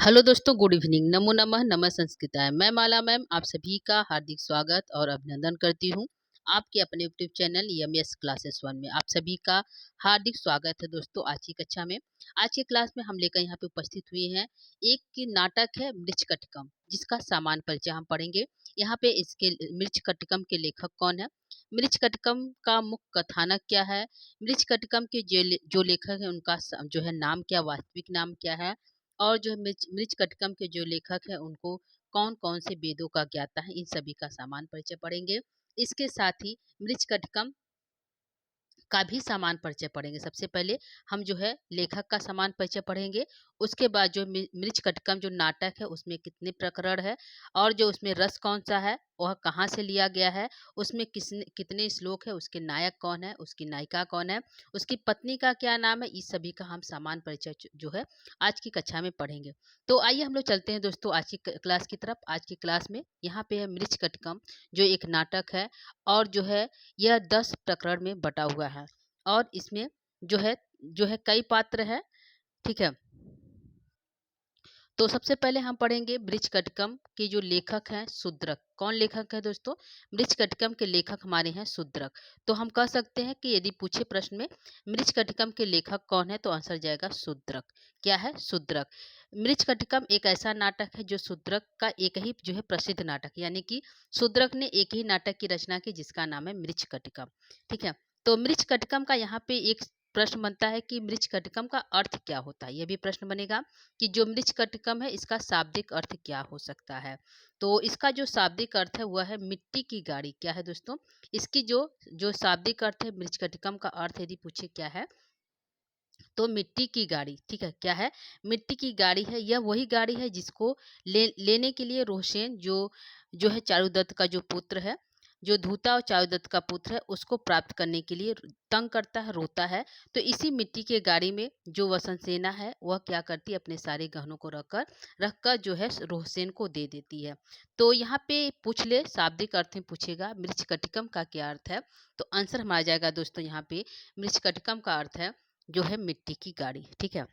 Hello दोस्तों, good evening. नमो नमः, नमः संस्कृताय। मैं माला मैम आप सभी का हार्दिक स्वागत और अभिनंदन करती हूँ आपके अपने यूट्यूब चैनल यमएस क्लासेस वन में। आप सभी का हार्दिक स्वागत है दोस्तों आज की कक्षा में। आज की क्लास में हम लेकर यहाँ पे उपस्थित हुए हैं एक नाटक है मृच्छकटिकम, जिसका सामान्य परिचय हम पढ़ेंगे। यहाँ पे इसके मृच्छकटिकम के लेखक कौन है, मृच्छकटिकम का मुख्य कथानक क्या है, मृच्छकटिकम के जो लेखक है उनका जो है नाम क्या, वास्तविक नाम क्या है, और जो मृच्छकटिकम के जो लेखक हैं उनको कौन-कौन से वेदों का ज्ञाता है, इन सभी का सामान्य परिचय पढ़ेंगे। इसके साथ ही मृच्छकटिकम का भी सामान्य परिचय पढ़ेंगे। सबसे पहले हम जो है लेखक का सामान्य परिचय पढ़ेंगे, उसके बाद जो मृच्छकटिकम जो नाटक है उसमें कितने प्रकरण है और जो उसमें रस कौन-सा है, वह कहाँ से लिया गया है, उसमें कितने श्लोक है, उसके नायक कौन है, उसकी नायिका कौन है, उसकी पत्नी का क्या नाम है, इस सभी का हम सामान्य परिचय जो है आज की कक्षा में पढ़ेंगे। तो आइए हम लोग चलते हैं दोस्तों आज की क्लास की तरफ। आज की क्लास में यहाँ पे है मृच्छकटिकम, जो एक नाटक है और जो है यह 10 प्रकरण में बटा हुआ है और इसमें जो है कई पात्र है, ठीक है। तो सबसे पहले हम पढ़ेंगे मृच्छकटिकम के जो लेखक हैं शूद्रक। कौन लेखक है दोस्तों? मृच्छकटिकम के लेखक हमारे हैं शूद्रक। तो हम कह सकते हैं कि यदि पूछे प्रश्न में मृच्छकटिकम के लेखक कौन है तो आंसर जाएगा शूद्रक। क्या है? शूद्रक। मृच्छकटिकम एक ऐसा नाटक है जो शूद्रक का एक ही जो है प्रसिद्ध नाटक, यानी कि शूद्रक ने एक ही नाटक की रचना की जिसका नाम है मृच्छकटिकम, ठीक है। तो मृच्छकटिकम का यहाँ पे एक प्रश्न बनता है कि मृच्छकटिकम का अर्थ क्या होता है, यह भी प्रश्न बनेगा कि जो मृच्छकटिकम है इसका शाब्दिक अर्थ क्या हो सकता है। तो इसका जो शाब्दिक अर्थ है वह है मिट्टी की गाड़ी। क्या है दोस्तों? इसकी जो जो शाब्दिक अर्थ है मृच्छकटिकम का अर्थ यदि पूछे क्या है तो मिट्टी की गाड़ी, ठीक है। क्या है? मिट्टी की गाड़ी है। यह वही गाड़ी है जिसको लेने के लिए रोहसेन जो जो है चारुदत्त का जो पुत्र है, जो धूता और चारुदत्त का पुत्र है, उसको प्राप्त करने के लिए तंग करता है, रोता है। तो इसी मिट्टी के गाड़ी में जो वसंत सेना है वह क्या करती है, अपने सारे गहनों को रखकर जो है रोहसेन को दे देती है। तो यहाँ पे पूछ ले शाब्दिक अर्थ में पूछेगा मृच्छकटिकम का क्या अर्थ है, तो आंसर हमारा जाएगा दोस्तों यहाँ पे मृच्छकटिकम का अर्थ है जो है मिट्टी की गाड़ी, ठीक है।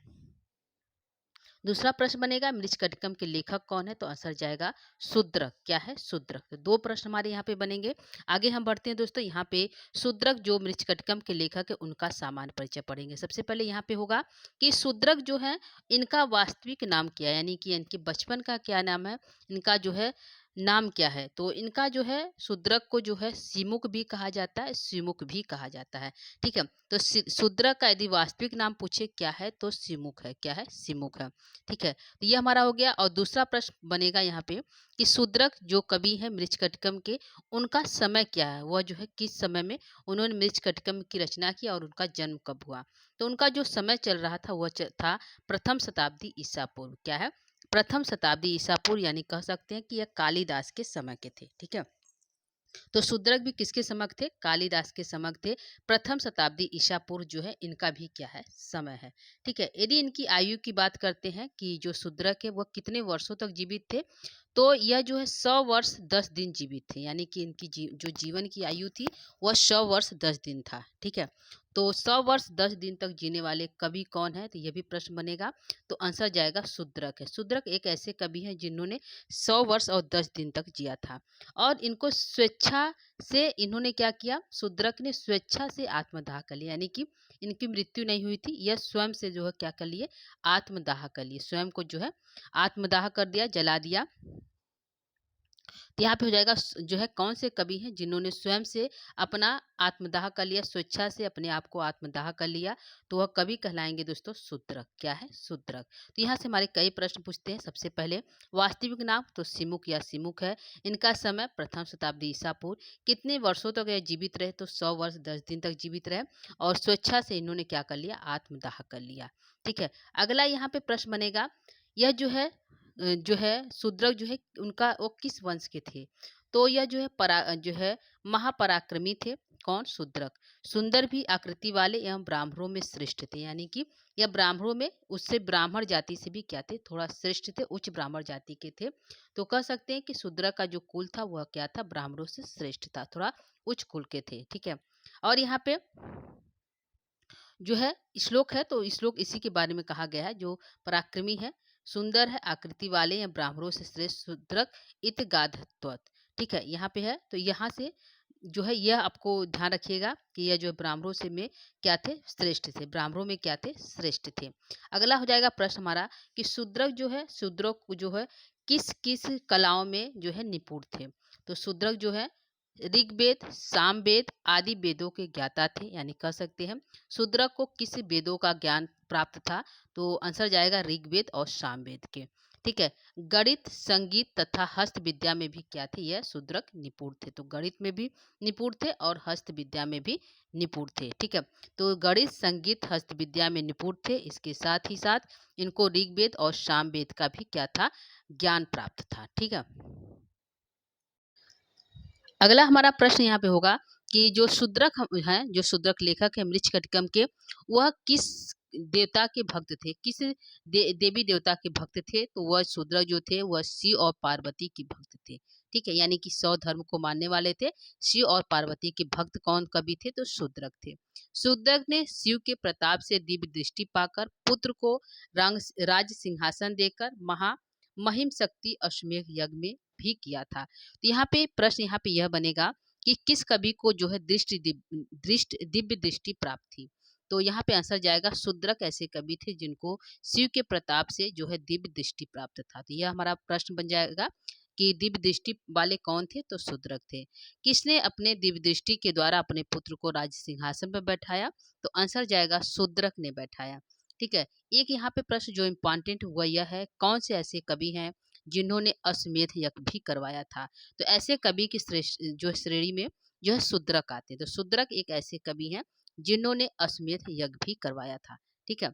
दूसरा प्रश्न बनेगा मृच्छकटिकम के लेखक कौन है, तो आंसर जाएगा शूद्रक। क्या है? शूद्रक। तो दो प्रश्न हमारे यहाँ पे बनेंगे। आगे हम बढ़ते हैं दोस्तों। यहाँ पे शूद्रक जो मृच्छकटिकम के लेखक है उनका सामान्य परिचय पढ़ेंगे। सबसे पहले यहाँ पे होगा कि शूद्रक जो है इनका वास्तविक नाम क्या है, यानी कि इनके बचपन का क्या नाम है, इनका जो है नाम क्या है। तो इनका जो है शूद्रक को जो है सिमुक भी कहा जाता है, सिमुक भी कहा जाता है, ठीक है। तो शूद्रक का यदि वास्तविक नाम पूछे क्या है तो सिमुक है। क्या है? सिमुक है, ठीक है। तो ये हमारा हो गया। और दूसरा प्रश्न बनेगा यहाँ पे कि शूद्रक जो कवि है मृच्छकटिकम के, उनका समय क्या है, वह जो है किस समय में उन्होंने मृच्छकटिकम की रचना की और उनका जन्म कब हुआ। तो उनका जो समय चल रहा था वह था प्रथम शताब्दी ईसा पूर्व। क्या है? प्रथम शताब्दी ईसा पूर्व, यानी कह सकते हैं कि यह कालिदास के समय के थे, ठीक है। तो शूद्रक भी किसके समक थे? कालिदास के समक थे। प्रथम शताब्दी ईसा पूर्व जो है इनका भी क्या है? समय है, ठीक है। यदि इनकी आयु की बात करते हैं कि जो शूद्रक है वह कितने वर्षों तक जीवित थे, तो यह जो है 100 वर्ष 10 दिन जीवित थे, यानी कि इनकी जो जीवन की आयु थी वह 100 वर्ष 10 दिन था, ठीक है। तो 100 वर्ष 10 दिन तक जीने वाले कवि कौन है, तो यह भी प्रश्न बनेगा। तो आंसर जाएगा शूद्रक है। शूद्रक एक ऐसे कवि हैं जिन्होंने 100 वर्ष और 10 दिन तक जिया था और इनको स्वेच्छा से इन्होंने क्या किया, शूद्रक ने स्वेच्छा से आत्मदाह कर लिया, यानी कि इनकी मृत्यु नहीं हुई थी, यह स्वयं से जो है क्या कर लिए, आत्मदाह कर लिए, स्वयं को जो है आत्मदाह कर दिया, जला दिया। तो यहाँ पे हो जाएगा जो है कौन से कवि हैं जिन्होंने स्वयं से अपना आत्मदाह कर लिया, स्वेच्छा से अपने आप को आत्मदाह कर लिया, तो वह कवि कहलाएंगे दोस्तों शूद्रक। क्या है? शूद्रक। तो यहाँ से हमारे कई प्रश्न पूछते हैं। सबसे पहले वास्तविक नाम तो सिमुक या सिमुक है। इनका समय प्रथम शताब्दी ईसा पूर्व। कितने वर्षों तक यह जीवित रहे, तो 100 वर्ष 10 दिन तक जीवित रहे और स्वेच्छा से इन्होंने क्या कर लिया, आत्मदाह कर लिया, ठीक है। अगला यहाँ पे प्रश्न बनेगा, यह जो है शूद्रक जो है उनका वो किस वंश के थे, तो यह जो है जो है महापराक्रमी थे। कौन? शूद्रक। सुंदर भी आकृति वाले एवं ब्राह्मणों में श्रेष्ठ थे, यानी कि यह ब्राह्मणों में उससे ब्राह्मण जाति से भी क्या थे, थोड़ा श्रेष्ठ थे, उच्च ब्राह्मण जाति के थे। तो कह सकते हैं कि शूद्रक का जो कुल था वह क्या था, ब्राह्मणों से श्रेष्ठ था, थोड़ा उच्च कुल के थे, ठीक है। और यहाँ पे जो है श्लोक है, तो श्लोक इसी के बारे में कहा गया है, जो पराक्रमी है सुंदर है आकृति वाले या ब्राह्मणों से श्रेष्ठ शूद्रक इत गाधत्वत। ठीक है, यहाँ पे है तो यहाँ से जो है यह आपको ध्यान रखिएगा कि यह जो ब्राह्मणों से में क्या थे, श्रेष्ठ थे, ब्राह्मणों में क्या थे, श्रेष्ठ थे। अगला हो जाएगा प्रश्न हमारा कि शूद्रक जो है, शूद्रक जो है किस किस कलाओं में जो है निपुण थे। तो शूद्रक जो है ऋग्वेद, सामवेद आदि वेदों के ज्ञाता थे, यानी कह सकते हैं शूद्रक को किस वेदों का ज्ञान प्राप्त था। तो आंसर जाएगा ऋग्वेद और सामवेद के। ठीक है, गणित, संगीत तथा हस्त विद्या में भी क्या थे, यह शूद्रक निपुण थे। तो गणित में भी निपुण थे और हस्त विद्या में भी निपुण थे। ठीक है, तो गणित, संगीत, हस्त विद्या में निपुण थे। इसके साथ ही साथ इनको ऋग्वेद और सामवेद का भी क्या था, ज्ञान प्राप्त था। ठीक है, अगला हमारा प्रश्न यहाँ पे होगा कि जो शूद्रक है, जो शूद्रक लेखक है मृच्छकटिकम के, वह किस देवता के भक्त थे, किस देवी देवता के भक्त थे। तो वह शूद्रक जो थे वह शिव और पार्वती के भक्त थे। ठीक है, यानी कि सौ धर्म को मानने वाले थे। शिव और पार्वती के भक्त कौन कवि थे, तो शूद्रक थे। शूद्रक ने शिव के प्रताप से दिव्य दृष्टि पाकर पुत्र को राज सिंहासन देकर महिम शक्ति अश्वमेध यज्ञ में भी किया था। तो यहाँ पे प्रश्न यहाँ पे यह बनेगा कि किस कवि को जो है दिव्य दृष्टि प्राप्त थी। तो यहाँ पे आंसर जाएगा शूद्रक ऐसे कवि थे जिनको शिव के प्रताप से जो है दिव्य दृष्टि प्राप्त था। तो यह हमारा प्रश्न बन जाएगा कि दिव्य दृष्टि वाले कौन थे, तो शूद्रक थे। किसने अपने दिव्य दृष्टि के द्वारा अपने पुत्र को राज सिंहासन पर बैठाया। तो आंसर जाएगा शूद्रक ने बैठाया। ठीक है, एक यहाँ पे प्रश्न जो इम्पोर्टेंट हुआ यह है, कौन से ऐसे कवि हैं जिन्होंने अश्वमेध यज्ञ भी करवाया था। तो ऐसे कवि की श्रेष्ठ जो श्रेणी में जो है शूद्रक आते हैं। तो शूद्रक एक ऐसे कवि हैं जिन्होंने अश्वमेध यज्ञ भी करवाया था। ठीक है,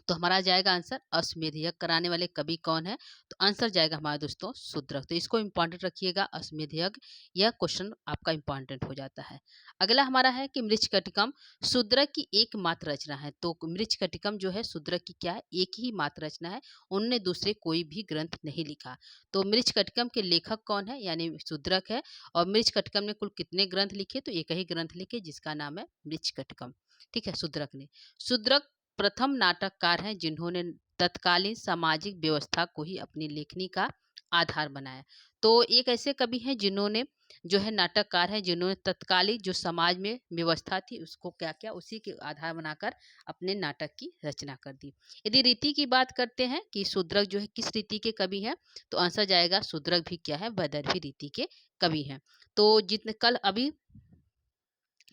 तो हमारा जाएगा आंसर अश्वमेध यज्ञ कराने वाले कवि कौन है। तो आंसर जाएगा हमारा दोस्तों शूद्रक। तो इसको इंपॉर्टेंट रखिएगा, अश्वमेध यज्ञ, यह क्वेश्चन आपका इंपॉर्टेंट हो जाता है। अगला हमारा है कि मृच्छकटिकम शूद्रक की एकमात्र रचना है। तो मृच्छकटिकम जो है शूद्रक की क्या है, एक ही मात्र रचना है, उन्होंने दूसरे कोई भी ग्रंथ नहीं लिखा। तो मृच्छकटिकम के लेखक कौन है, यानी शूद्रक है। और मृच्छकटिकम ने कुल कितने ग्रंथ लिखे, तो एक ही ग्रंथ लिखे जिसका नाम है मृच्छकटिकम। ठीक है, शूद्रक ने। शूद्रक प्रथम नाटककार हैं जिन्होंने तत्कालीन सामाजिक व्यवस्था को ही अपनी लेखनी का आधार बनाया। तो एक ऐसे कवि हैं जिन्होंने जो है नाटककार हैं जिन्होंने तत्कालीन जो समाज में व्यवस्था थी उसको क्या क्या उसी के आधार बनाकर अपने नाटक की रचना कर दी। यदि रीति की बात करते हैं कि शूद्रक जो है किस रीति के कवि हैं, तो आंसर जाएगा शूद्रक भी क्या है, वैदर्भी रीति के कवि हैं। तो जितने कल अभी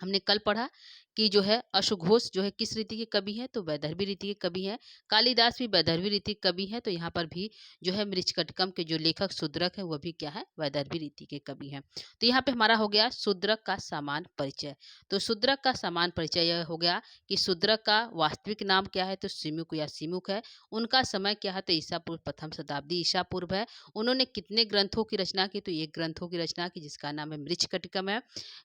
हमने कल पढ़ा कि जो है अश्वघोष जो है किस रीति के कवि हैं, तो वैदर्भी रीति के कवि हैं। कालिदास भी वैदर्भी रीति के कवि हैं। तो यहाँ पर भी जो है मृच्छकटिकम के जो लेखक शूद्रक है वह भी क्या है, वैदर्भी रीति के कवि हैं। तो यहाँ पे हमारा हो गया शूद्रक का समान परिचय। तो शूद्रक का समान परिचय यह हो गया कि शूद्रक का वास्तविक नाम क्या है, तो सिमुक या सिमुक है। उनका समय क्या है, तो ईसा पूर्व प्रथम शताब्दी ईसा पूर्व है। उन्होंने कितने ग्रंथों की रचना की, तो एक ग्रंथों की रचना की जिसका नाम है मृच्छकटिकम है।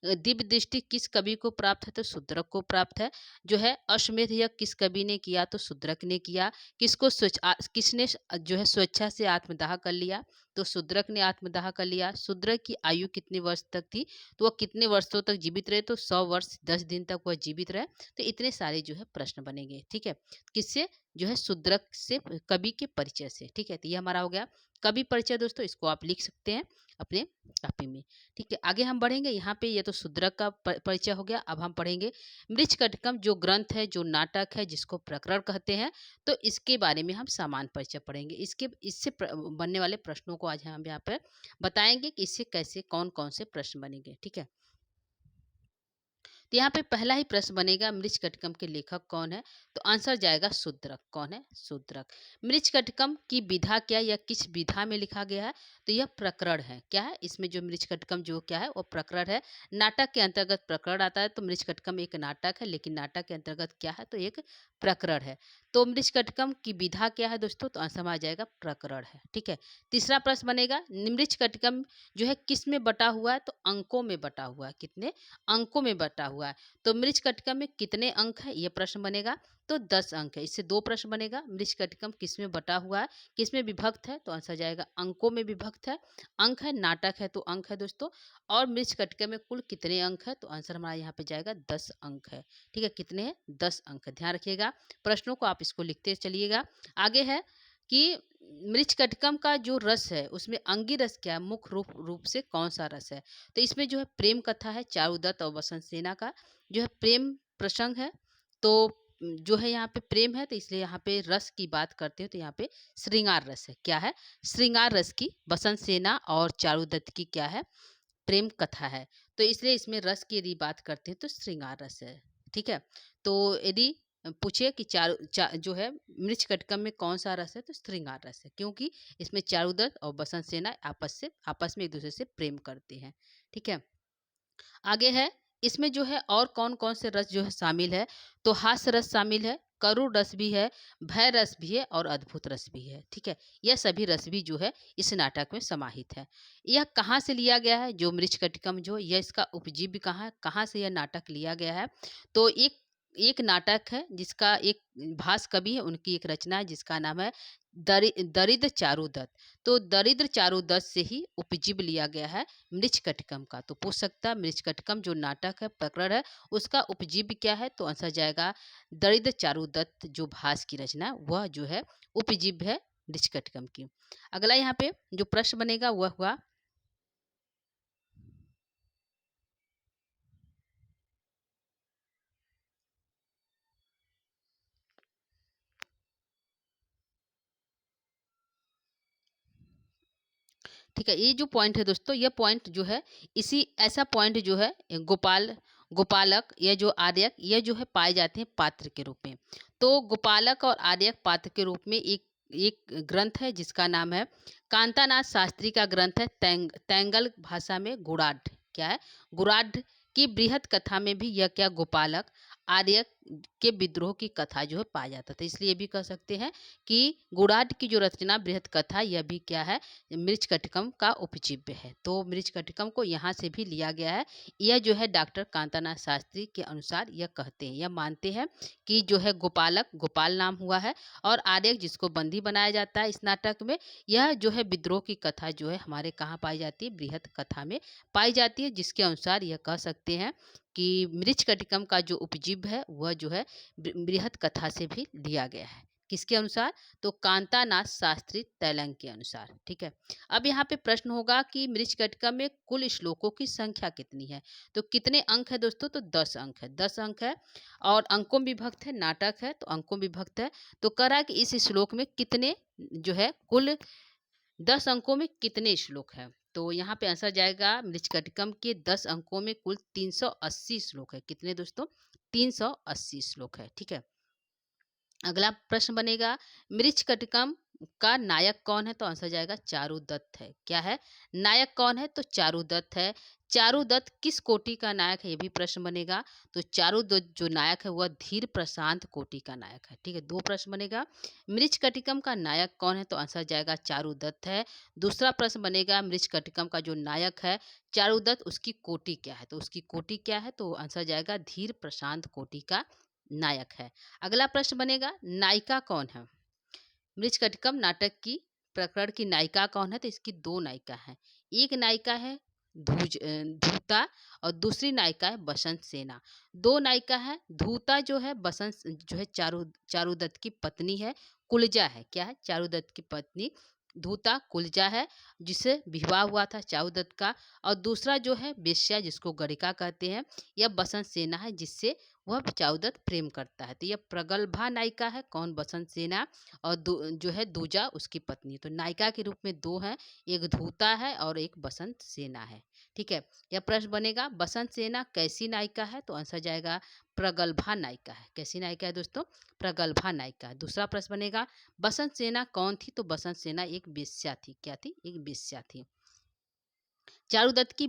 दिव्य दृष्टि किस कवि को प्राप्त है, तो शूद्रक को प्राप्त है। जो है अश्वमेध यज्ञ किस कवि ने किया, तो शूद्रक ने किया। किसने जो है स्वेच्छा से आत्मदाह कर लिया, तो शूद्रक ने आत्मदाह कर लिया। शूद्रक की आयु कितने वर्ष तक थी, तो वह कितने वर्षों तक जीवित रहे, तो 100 वर्ष 10 दिन तक वह जीवित रहे। तो इतने सारे जो है प्रश्न बनेंगे। ठीक है, किससे, जो है शूद्रक से, कवि के परिचय से। ठीक है, तो ये हमारा हो गया कवि परिचय दोस्तों, इसको आप लिख सकते हैं अपने कॉपी में। ठीक है, आगे हम बढ़ेंगे। यहाँ पे ये तो शूद्रक का परिचय हो गया। अब हम पढ़ेंगे मृच्छकटिकम जो ग्रंथ है, जो नाटक है, जिसको प्रकरण कहते हैं। तो इसके बारे में हम सामान्य परिचय पढ़ेंगे। इससे बनने वाले प्रश्नों को आज हम यहाँ पे बताएंगे कि इससे कैसे कौन कौन से प्रश्न बनेंगे। ठीक है, तो यहाँ पे पहला ही प्रश्न बनेगा मृच्छकटिकम के लेखक कौन है। तो आंसर जाएगा शूद्रक। कौन है, शूद्रक। मृच्छकटिकम की विधा क्या, या किस विधा में लिखा गया है, तो यह प्रकरण है। क्या है इसमें जो मृच्छकटिकम जो क्या है वो प्रकरण है। नाटक के अंतर्गत प्रकरण आता है। तो मृच्छकटिकम एक नाटक है, लेकिन नाटक के अंतर्गत क्या है, तो एक प्रकरण है। तो मृच्छकटिकम की विधा क्या है दोस्तों, तो आंसर आ जाएगा प्रकरण है। ठीक है, तीसरा प्रश्न बनेगा मृच्छकटिकम जो है किस में बटा हुआ है, तो अंकों में बटा हुआ है। कितने अंकों में बटा हुआ है। तो मृच्छकटिकम में कितने अंक है, ये प्रश्न बनेगा। तो 10 अंक है। इससे दो प्रश्न बनेगा, मृच्छकटिकम किस में बटा हुआ है, किस में विभक्त है, तो आंसर जाएगा अंकों में विभक्त है। अंक है, नाटक है तो अंक है दोस्तों। और मृच्छकटिकम में कुल कितने अंक है, तो आंसर हमारा यहाँ पे जाएगा 10 अंक है। ठीक है, कितने हैं, 10 अंक है। ध्यान रखिएगा, प्रश्नों को आप इसको लिखते चलिएगा। आगे है कि मृच्छकटिकम का जो रस है उसमें अंगी रस क्या है, मुख्य रूप से कौन सा रस है। तो इसमें जो है प्रेम कथा है, चारुदत्त और बसंत सेना का जो है प्रेम प्रसंग है। तो जो है यहाँ पे प्रेम है, तो इसलिए यहाँ पे रस की बात करते हैं तो यहाँ पे श्रृंगार रस है। क्या है? श्रृंगार रस की बसंत सेना और चारुदत्त की क्या है? प्रेम कथा है। तो इसलिए इसमें रस की यदि बात करते हैं तो श्रृंगार रस है। ठीक है। तो यदि पूछे कि जो है मृच्छकटिकम में कौन सा रस है, तो श्रृंगार रस है, क्योंकि इसमें चारुदत्त और बसंत सेना आपस में एक दूसरे से प्रेम करते हैं। ठीक है। आगे है, इसमें जो है और कौन कौन से रस जो है शामिल है, तो हास्य रस शामिल है, करुण रस भी है, भय रस भी है और अद्भुत रस भी है। ठीक है। यह सभी रस भी जो है इस नाटक में समाहित है। यह कहाँ से लिया गया है, जो मृच्छकटिकम जो यह इसका उपजीव्य कहाँ है, कहाँ से यह नाटक लिया गया है। तो एक एक नाटक है जिसका एक भास कवि है, उनकी एक रचना है जिसका नाम है दरिद्र चारुदत्त। तो दरिद्र चारुदत्त से ही उपजीव्य लिया गया है मृच्छकटिकम का। तो पूछ सकता है मृच्छकटिकम जो नाटक है, प्रकरण है, उसका उपजीव्य क्या है, तो आंसर जाएगा दरिद्र चारुदत्त जो भास की रचना वह जो है उपजीव्य है मृच्छकटिकम की। अगला यहाँ पे जो प्रश्न बनेगा वह हुआ, ठीक है। ये जो पॉइंट है दोस्तों, यह पॉइंट जो है इसी ऐसा पॉइंट जो है गोपालक या जो आर्यक यह जो है पाए जाते हैं पात्र के रूप में। तो गोपालक और आर्यक पात्र के रूप में एक एक ग्रंथ है जिसका नाम है कांतानाथ शास्त्री का ग्रंथ है तैंगल भाषा में गुड़ाढ़। क्या है? गुड़ाढ़ की बृहत कथा में भी यह क्या गोपालक आर्यक के विद्रोह की कथा जो है पाया जाता था। इसलिए भी कह सकते हैं कि गुड़ाढ़ की जो रचना बृहत कथा यह भी क्या है मृच्छकटिकम का उपजीव्य है। तो मृच्छकटिकम को यहाँ से भी लिया गया है। यह जो है डॉक्टर कांतानाथ शास्त्री के अनुसार यह कहते हैं, यह मानते हैं कि जो है गोपालक गोपाल नाम हुआ है और आर्यक जिसको बंदी बनाया जाता है इस नाटक में, यह जो है विद्रोह की कथा जो है हमारे कहाँ पाई जाती है, बृहत कथा में पाई जाती है। जिसके अनुसार यह कह सकते हैं कि मृच्छकटिकम का जो उपजीव्य है वह जो है बृहत कथा से भी लिया गया है। किसके अनुसार? तो कांतानाथ शास्त्री तैलंग के अनुसार। ठीक है। अब यहाँ पे प्रश्न होगा कि मृच्छकटिकम में कुल श्लोकों की संख्या कितनी है। तो कितने अंक है दोस्तों? तो 10 अंक है, 10 अंक है और अंकों में विभक्त है, नाटक है तो अंकों में विभक्त है। तो कह रहा है कि इस श्लोक में कितने जो है कुल 10 अंकों में कितने श्लोक है। तो यहाँ पे आंसर जाएगा मृच्छकटिकम के 10 अंकों में कुल 380 श्लोक है। कितने दोस्तों? 380 श्लोक है। ठीक है। अगला प्रश्न बनेगा मृच्छकटिकम का नायक कौन है, तो आंसर जाएगा चारुदत्त है। क्या है? नायक कौन है? तो चारुदत्त है। चारुदत्त किस कोटि का नायक है, ये भी प्रश्न बनेगा। तो चारुदत्त जो नायक है वह धीर प्रशांत कोटि का नायक है। ठीक है। दो प्रश्न बनेगा मृच्छकटिकम का नायक कौन है, तो आंसर जाएगा चारुदत्त है। दूसरा प्रश्न बनेगा मृच्छकटिकम का जो नायक है चारुदत्त उसकी कोटि क्या है, तो उसकी कोटि क्या है, तो आंसर जाएगा धीर प्रशांत कोटि का नायक है। अगला प्रश्न बनेगा नायिका कौन है, मृच्छकटिकम नाटक की प्रकरण की नायिका कौन है, तो इसकी दो नायिका हैं। एक नायिका है धूता और दूसरी नायिका है बसंत सेना। दो नायिका है। धूता जो है बसंत जो है चारुदत्त की पत्नी है, कुलजा है। क्या है? चारुदत्त की पत्नी धूता कुलजा है जिससे विवाह हुआ था चारुदत्त का। और दूसरा जो है वेश्या जिसको गणिका कहते हैं, यह बसंत सेना है जिससे वह चारुदत्त प्रेम करता है। तो यह प्रगल्भा नायिका है। कौन? बसंत सेना। और जो है दूजा उसकी पत्नी। तो नायिका के रूप में दो हैं, एक धूता है और एक बसंत सेना है। ठीक है। यह प्रश्न बनेगा बसंत सेना कैसी नायिका है, तो आंसर जाएगा प्रगल्भा नायिका है। कैसी नायिका है दोस्तों? प्रगल्भा नायिका है। दूसरा प्रश्न बनेगा बसंत सेना कौन थी, तो बसंत सेना एक वेश्या थी। क्या थी? एक वेश्या थी। चारुदत्त की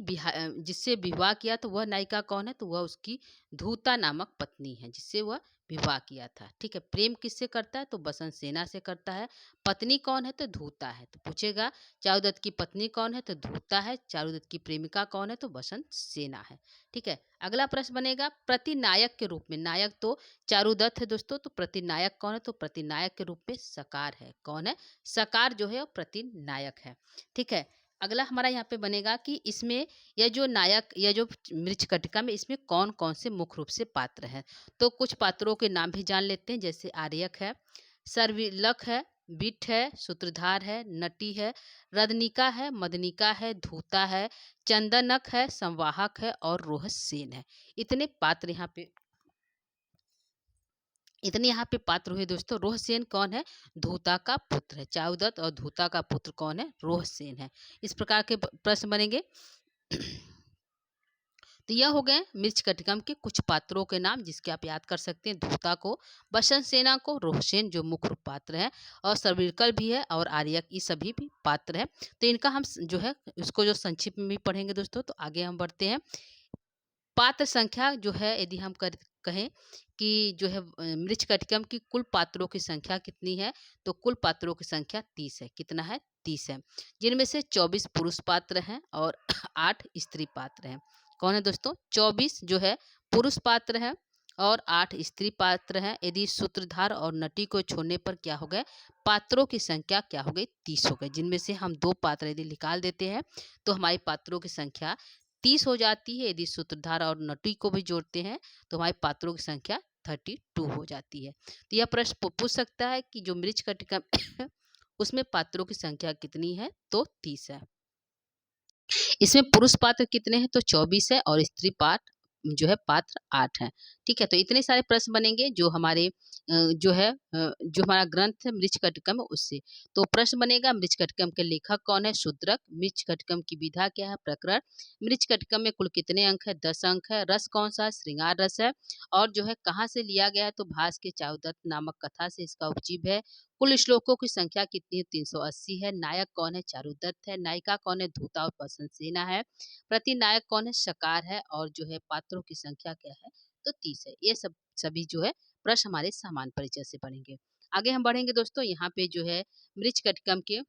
जिससे विवाह किया तो वह नायिका कौन है, तो वह उसकी धूता नामक पत्नी है जिससे वह विवाह किया था। ठीक है। प्रेम किससे करता है, तो बसंत सेना से करता है। पत्नी कौन है, तो धूता है। तो पूछेगा चारुदत्त की पत्नी कौन है, तो धूता है। चारुदत्त की प्रेमिका कौन है, तो बसंत सेना है। ठीक है। अगला प्रश्न बनेगा प्रतिनायक के रूप में, नायक तो चारुदत्त है दोस्तों, तो प्रतिनायक कौन है, तो प्रतिनायक के रूप में सकार है। कौन है? सकार जो है वो प्रतिनायक है। ठीक है। अगला हमारा यहाँ पे बनेगा कि इसमें यह जो नायक या जो मृच्छकटिका में इसमें कौन कौन से मुख्य रूप से पात्र हैं। तो कुछ पात्रों के नाम भी जान लेते हैं, जैसे आर्यक है, सर्विलक है, बिट है, सूत्रधार है, नटी है, रदनिका है, मदनिका है, धूता है, चंदनक है, संवाहक है और रोहसेन है। इतने पात्र यहाँ पे इतने यहाँ पे पात्र हुए दोस्तों। रोहसेन कौन है? धूता का पुत्र है। चाउदत्त और धूता का पुत्र कौन है? रोहसेन है। इस प्रकार के प्रश्न बनेंगे। तो यह हो गए मृच्छकटिकम के कुछ पात्रों के नाम, जिसके आप याद कर सकते हैं। धूता को, बसंत सेना को, रोहसेन जो मुख्य पात्र है, और सरविरकल भी है, और आर्यक, ये सभी भी पात्र है। तो इनका हम जो है इसको जो संक्षिप्त में भी पढ़ेंगे दोस्तों। तो आगे हम बढ़ते हैं। पात्र संख्या जो है, यदि हम कहें कि जो है मृच्छकटिकम की कुल पात्रों की संख्या कितनी है, तो कुल पात्रों की संख्या 30 है। कितना है? 30 है, जिनमें से 24 पुरुष पात्र हैं और 8 स्त्री पात्र हैं। कौन है दोस्तों? 24 जो है पुरुष पात्र हैं और 8 स्त्री पात्र हैं। यदि सूत्रधार और नटी को छोड़ने पर क्या हो गए? पात्रों की संख्या क्या हो गई? 30 हो गई, जिनमें से हम 2 पात्र यदि निकाल देते हैं तो हमारी पात्रों की संख्या 30 हो जाती है। यदि सूत्रधार और नटी को भी जोड़ते हैं तो हमारे पात्रों की संख्या 32 हो जाती है। तो यह प्रश्न पूछ सकता है कि जो मृच्छकटिकम उसमें पात्रों की संख्या कितनी है? तो 30 है। इसमें पुरुष पात्र कितने हैं? तो 24 है, और स्त्री पात्र जो है पात्र 8 है। ठीक है, तो इतने सारे प्रश्न बनेंगे जो हमारे जो है जो हमारा ग्रंथ है मृच्छकटिकम उससे। तो प्रश्न बनेगा, मृच्छकटिकम के लेखक कौन है? शूद्रक। मृच्छकटिकम की विधा क्या है? प्रकरण। मृच्छकटिकम में कुल कितने अंक है? 10 अंक है। रस कौन सा? श्रृंगार रस है। और जो है कहाँ से लिया गया है? तो भास के चाउदत्त नामक कथा से इसका उपजीव है। कुल श्लोकों की संख्या कितनी है? 380 है। नायक कौन है? चारुदत्त है। नायिका कौन है? धूता और बसंत सेना है। प्रतिनायक कौन है? शकार है। और जो है पात्रों की संख्या क्या है? तो 30 है। ये सभी जो है प्रश्न हमारे सामान्य परिचय से पढ़ेंगे। आगे हम बढ़ेंगे दोस्तों। यहाँ पे जो है मृच्छकटिकम के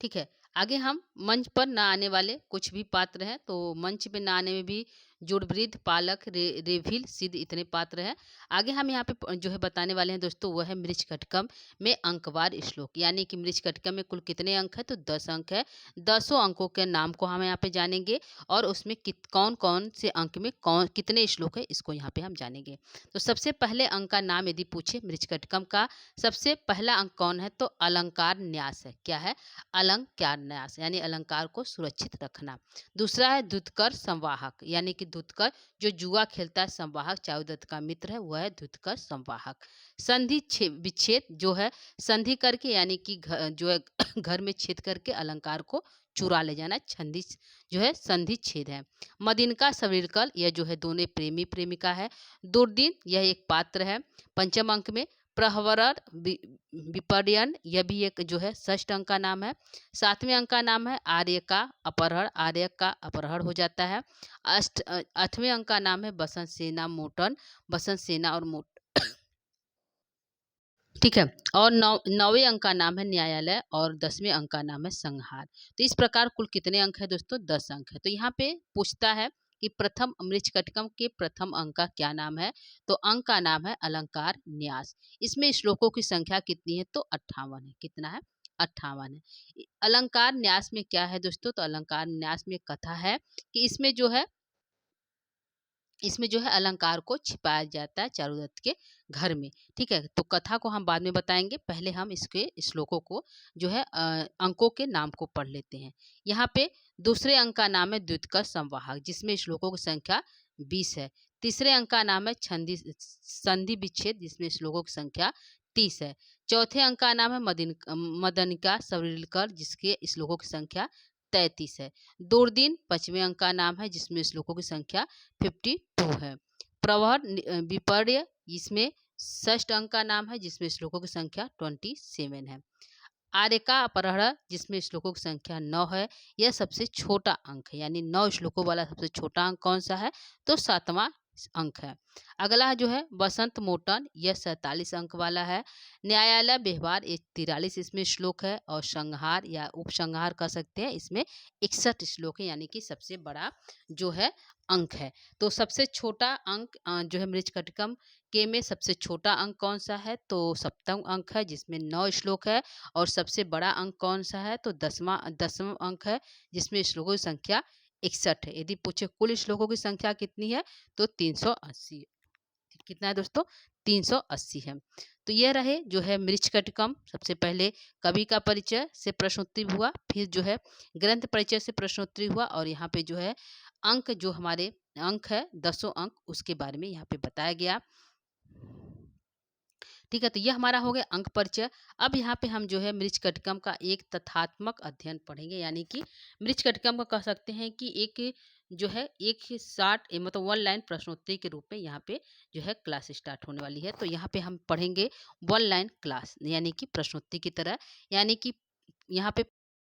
ठीक है, आगे हम मंच पर ना आने वाले कुछ भी पात्र हैं। तो मंच पे ना आने में भी जुड़वृद्ध, पालक, रेभिल, सिद्ध, इतने पात्र हैं। आगे हम यहाँ पे जो है बताने वाले हैं दोस्तों, वह है मृच्छकटिकम में अंकवार श्लोक। यानी कि मृच्छकटिकम में कुल कितने अंक है? तो 10 अंक है। 10 अंकों के नाम को हम यहाँ पे जानेंगे, और उसमें कौन कौन से अंक में कौन कितने श्लोक है, इसको यहाँ पे हम जानेंगे। तो सबसे पहले अंक का नाम यदि पूछे मृच्छकटिकम का, सबसे पहला अंक कौन है? तो अलंकार न्यास है। क्या है? अलंकार न्यास, यानी अलंकार को सुरक्षित रखना। दूसरा है धुतकर संवाहक, यानी कि धुतकर जो जुआ खेलता है, संवाहक चाउदत्त का मित्र है, वह है धुतकर संवाहक। संधि विच्छेद जो है संधि करके, यानी कि जो है घर में छेद करके अलंकार को चुरा ले जाना, संधि जो है संधि छेद है। मदिनका सविरकल, यह जो है दोनों प्रेमी प्रेमिका है। दुर्दिन, यह एक पात्र है। पंचम अंक में प्रहवरर विपर्यन, यह भी एक जो है षष्ठ अंक का नाम है। सातवें अंक का नाम है आर्य का अपहरण, आर्य का अपहरण हो जाता है। आठवें अंक का नाम है बसंत सेना मोटन, बसंत सेना और मोट ठीक है। और नौवें अंक का नाम है न्यायालय, और 10वें अंक का नाम है संहार। तो इस प्रकार कुल कितने अंक है दोस्तों? 10 अंक है। तो यहाँ पे पूछता है कि प्रथम मृच्छकटिकम के प्रथम अंक का क्या नाम है? तो अंक का नाम है अलंकार न्यास। इसमें श्लोकों की संख्या कितनी है? तो 58 है। कितना है? 58 है। अलंकार न्यास में क्या है दोस्तों? तो अलंकार न्यास में कथा है कि इसमें जो है अलंकार को छिपाया जाता है चारुदत्त के घर में। ठीक है, तो कथा को हम बाद में बताएंगे, पहले हम इसके श्लोकों को जो है अंकों के नाम को पढ़ लेते हैं। यहाँ पे दूसरे अंक का नाम है द्वितकर संवाहक, जिसमें श्लोकों की संख्या 20 है। तीसरे अंक का नाम है संधि विच्छेद, जिसमें श्लोकों की संख्या 30 है। चौथे अंक का नाम है मदनिका सवरिलकर, जिसके श्लोकों की संख्या 33 है। दूरदीन पांचवें अंक का नाम है, जिसमें श्लोकों की संख्या 52 है। प्रवर विपर्य, इसमें षष्ठ अंक का नाम है, जिसमें श्लोकों की संख्या 27 है। आर्य का अपहरण, जिसमें श्लोकों की संख्या 9 है। यह सबसे छोटा अंक है, यानी 9 श्लोकों वाला सबसे छोटा अंक कौन सा है? तो 7वां अंक है। अगला जो है बसंत मोटन, यह 47 अंक वाला है। न्यायालय व्यवहार, एक 43 इसमें श्लोक है। और संहार या उपसंहार कह सकते हैं, इसमें 61 श्लोक है, यानी कि सबसे बड़ा जो है अंक है। तो सबसे छोटा अंक जो है मृच्छकटिकम के में सबसे छोटा अंक कौन सा है? तो सप्तम अंक है, जिसमें 9 श्लोक है। और सबसे बड़ा अंक कौन सा है? तो 10वां अंक है, जिसमें श्लोकों की संख्या 61 है। यदि पूछे कुल श्लोकों की संख्या कितनी है तो 380। कितना है दोस्तों? 380 है। तो यह रहे जो है मृच्छकटिकम। सबसे पहले कवि का परिचय से प्रश्नोत्तरी हुआ, फिर जो है ग्रंथ परिचय से प्रश्नोत्तरी हुआ, और यहाँ पे जो है अंक, जो हमारे अंक है 10 अंक, उसके बारे में यहाँ पे बताया गया। ठीक है, तो यह हमारा हो गया अंक परिचय। अब यहाँ पे हम जो है मृच्छकटिकम का एक तथ्यात्मक अध्ययन पढ़ेंगे, यानी कि मृच्छकटिकम को कह सकते हैं कि एक जो है एक शार्ट मतलब 1 लाइन प्रश्नोत्तरी के रूप में यहाँ पे जो है क्लास स्टार्ट होने वाली है। तो यहाँ पे हम पढ़ेंगे 1 लाइन क्लास, यानी कि प्रश्नोत्तरी की तरह, यानी कि यहाँ पे